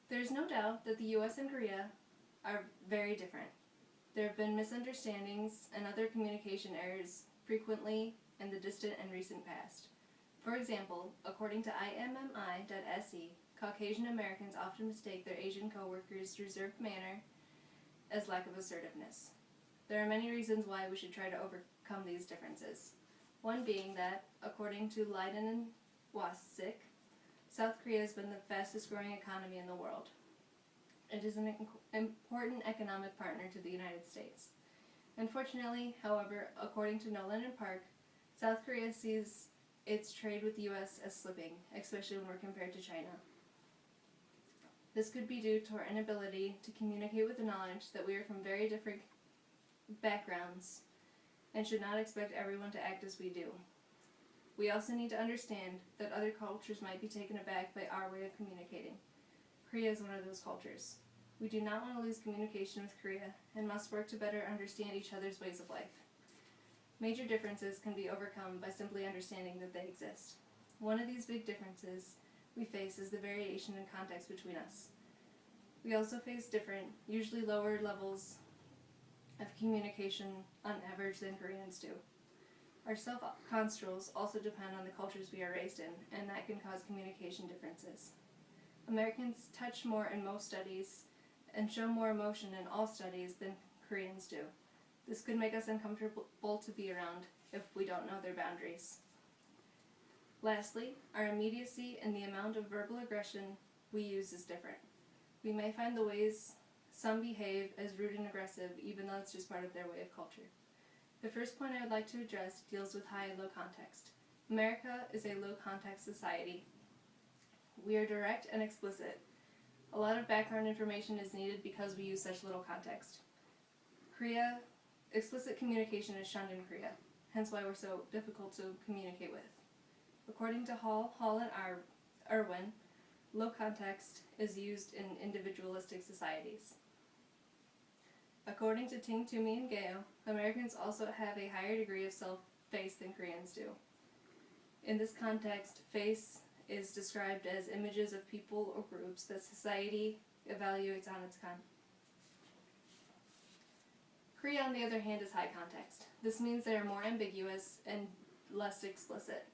There is no doubt that the US and Korea are very different. There have been misunderstandings and other communication errors frequently in the distant and recent past. For example, according to IMMI.se, Caucasian Americans often mistake their Asian coworkers' reserved manner as lack of assertiveness. There are many reasons why we should try to overcome these differences. One being that, according to Leiden and Wasik, South Korea has been the fastest growing economy in the world. It is an important economic partner to the United States. Unfortunately, however, according to Nolan and Park, South Korea sees its trade with the U.S. as slipping, especially when we're compared to China. This could be due to our inability to communicate with the knowledge that we are from very different backgrounds and should not expect everyone to act as we do. We also need to understand that other cultures might be taken aback by our way of communicating. Korea is one of those cultures. We do not want to lose communication with Korea and must work to better understand each other's ways of life. Major differences can be overcome by simply understanding that they exist. One of these big differences we face is the variation in context between us. We also face different, usually lower levels of communication on average than Koreans do. Our self-construals also depend on the cultures we are raised in, and that can cause communication differences. Americans touch more in most studies and show more emotion in all studies than Koreans do. This could make us uncomfortable to be around if we don't know their boundaries. Lastly, our immediacy and the amount of verbal aggression we use is different. We may find the ways some behave as rude and aggressive, even though it's just part of their way of culture. The first point I would like to address deals with high and low context. America is a low context society. We are direct and explicit. A lot of background information is needed because we use such little context. Korea, explicit communication is shunned in Korea, hence why we're so difficult to communicate with. According to Hall and Irwin, low context is used in individualistic societies. According to Ting, Toomey, and Gao, Americans also have a higher degree of self-face than Koreans do. In this context, face is described as images of people or groups that society evaluates on its con. Korea, on the other hand, is high context. This means they are more ambiguous and less explicit.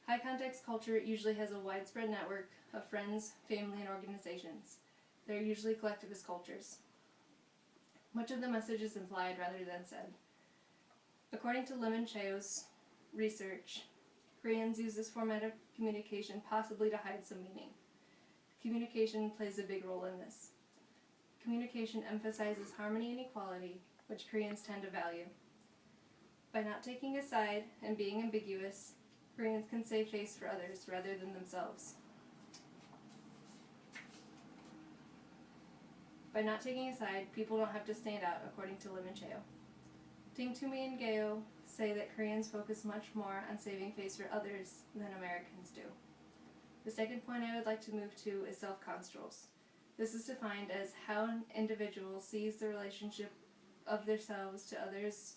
High context culture usually has a widespread network of friends, family, and organizations. They are usually collectivist cultures. Much of the message is implied rather than said. According to Lim and Cheo's research, Koreans use this format of communication possibly to hide some meaning. Communication plays a big role in this. Communication emphasizes harmony and equality, which Koreans tend to value. By not taking a side and being ambiguous, Koreans can save face for others rather than themselves. By not taking a side, people don't have to stand out, according to Lim and Cheo. Ting, Toomey, and Gao say that Koreans focus much more on saving face for others than Americans do. The second point I would like to move to is self-construals. This is defined as how an individual sees the relationship of themselves to others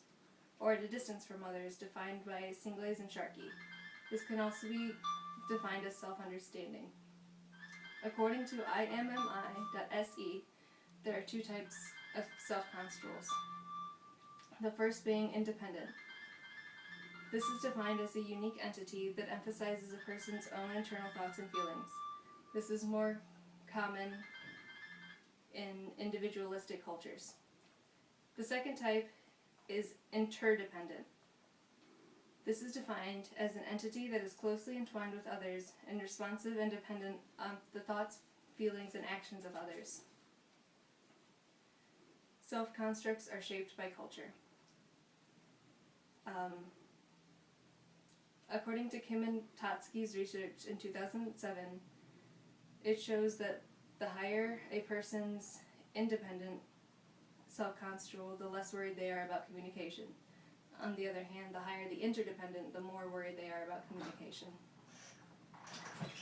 or at a distance from others, defined by Singles and Sharkey. This can also be defined as self-understanding. According to IMMI.se, there are two types of self-construals. The first being independent. This is defined as a unique entity that emphasizes a person's own internal thoughts and feelings. This is more common in individualistic cultures. The second type is interdependent. This is defined as an entity that is closely entwined with others and responsive and dependent on the thoughts, feelings, and actions of others. Self-constructs are shaped by culture. According to Kim and Totsky's research in 2007, it shows that the higher a person's independent self-construal, the less worried they are about communication. On the other hand, the higher the interdependent, the more worried they are about communication.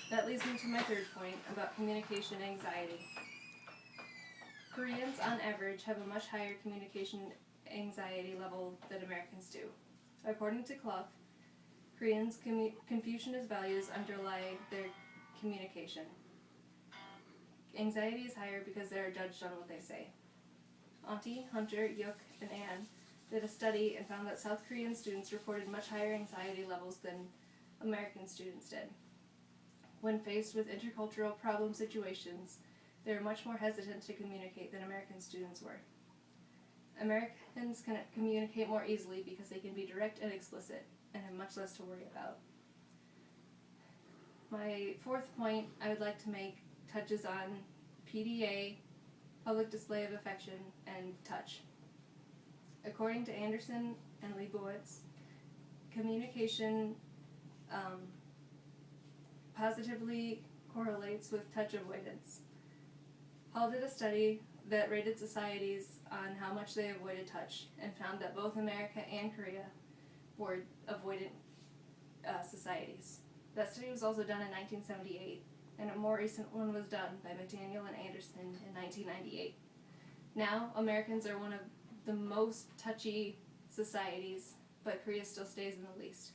That leads me to my third point about communication anxiety. Koreans, on average, have a much higher communication anxiety level than Americans do. According to Clough, Koreans' Confucianist values underlie their communication. anxiety is higher because they are judged on what they say. Auntie, Hunter, Yuk, and Anne did a study and found that South Korean students reported much higher anxiety levels than American students did. When faced with intercultural problem situations, they were much more hesitant to communicate than American students were. Americans can communicate more easily because they can be direct and explicit and have much less to worry about. My fourth point I would like to make touches on PDA, public display of affection, and touch. According to Anderson and Leibowitz, communication positively correlates with touch avoidance. Hall did a study that rated societies on how much they avoided touch and found that both America and Korea were avoidant societies. That study was also done in 1978, and a more recent one was done by McDaniel and Anderson in 1998. Now, Americans are one of the most touchy societies, but Korea still stays in the least.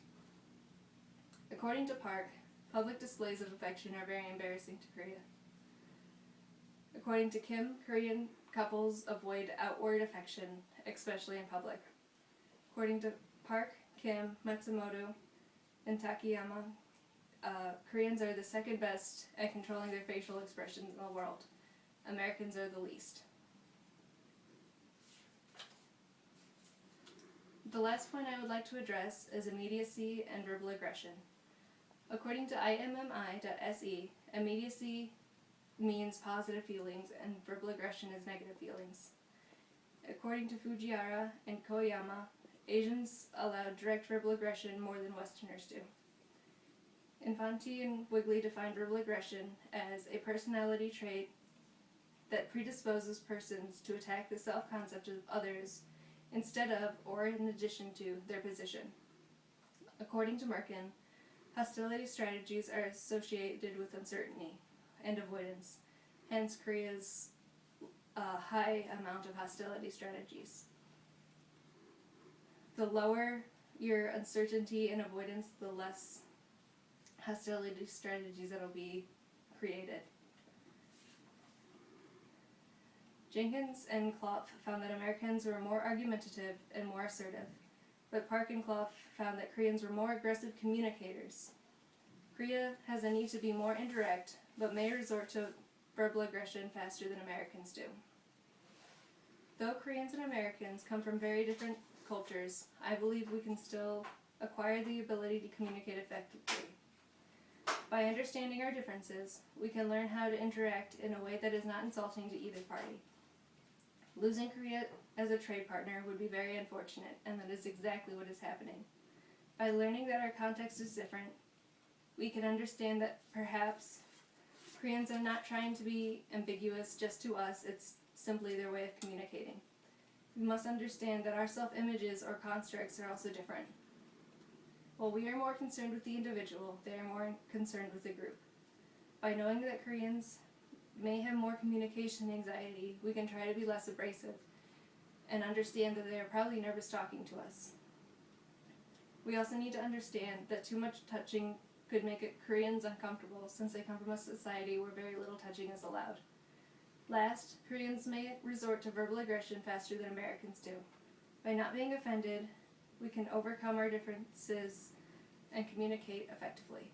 According to Park, public displays of affection are very embarrassing to Korea. According to Kim, Korean couples avoid outward affection, especially in public. According to Park, Kim, Matsumoto, and Takayama, Koreans are the second best at controlling their facial expressions in the world. Americans are the least. The last point I would like to address is immediacy and verbal aggression. According to IMMI.se, immediacy means positive feelings and verbal aggression is negative feelings. According to Fujiwara and Koyama, Asians allow direct verbal aggression more than Westerners do. Infante and Wigley defined verbal aggression as a personality trait that predisposes persons to attack the self-concept of others instead of or in addition to their position. According to Merkin, hostility strategies are associated with uncertainty and avoidance, hence Korea's high amount of hostility strategies. The lower your uncertainty and avoidance, the less hostility strategies that will be created. Jenkins and Clough found that Americans were more argumentative and more assertive, but Park and Clough found that Koreans were more aggressive communicators. Korea has a need to be more indirect, but may resort to verbal aggression faster than Americans do. Though Koreans and Americans come from very different cultures, I believe we can still acquire the ability to communicate effectively. By understanding our differences, we can learn how to interact in a way that is not insulting to either party. Losing Korea as a trade partner would be very unfortunate, and that is exactly what is happening. By learning that our context is different, we can understand that perhaps Koreans are not trying to be ambiguous just to us, it's simply their way of communicating. We must understand that our self-images or constructs are also different. While we are more concerned with the individual, they are more concerned with the group. By knowing that Koreans may have more communication anxiety, we can try to be less abrasive and understand that they are probably nervous talking to us. We also need to understand that too much touching could make Koreans uncomfortable since they come from a society where very little touching is allowed. Last, Koreans may resort to verbal aggression faster than Americans do. By not being offended, we can overcome our differences and communicate effectively.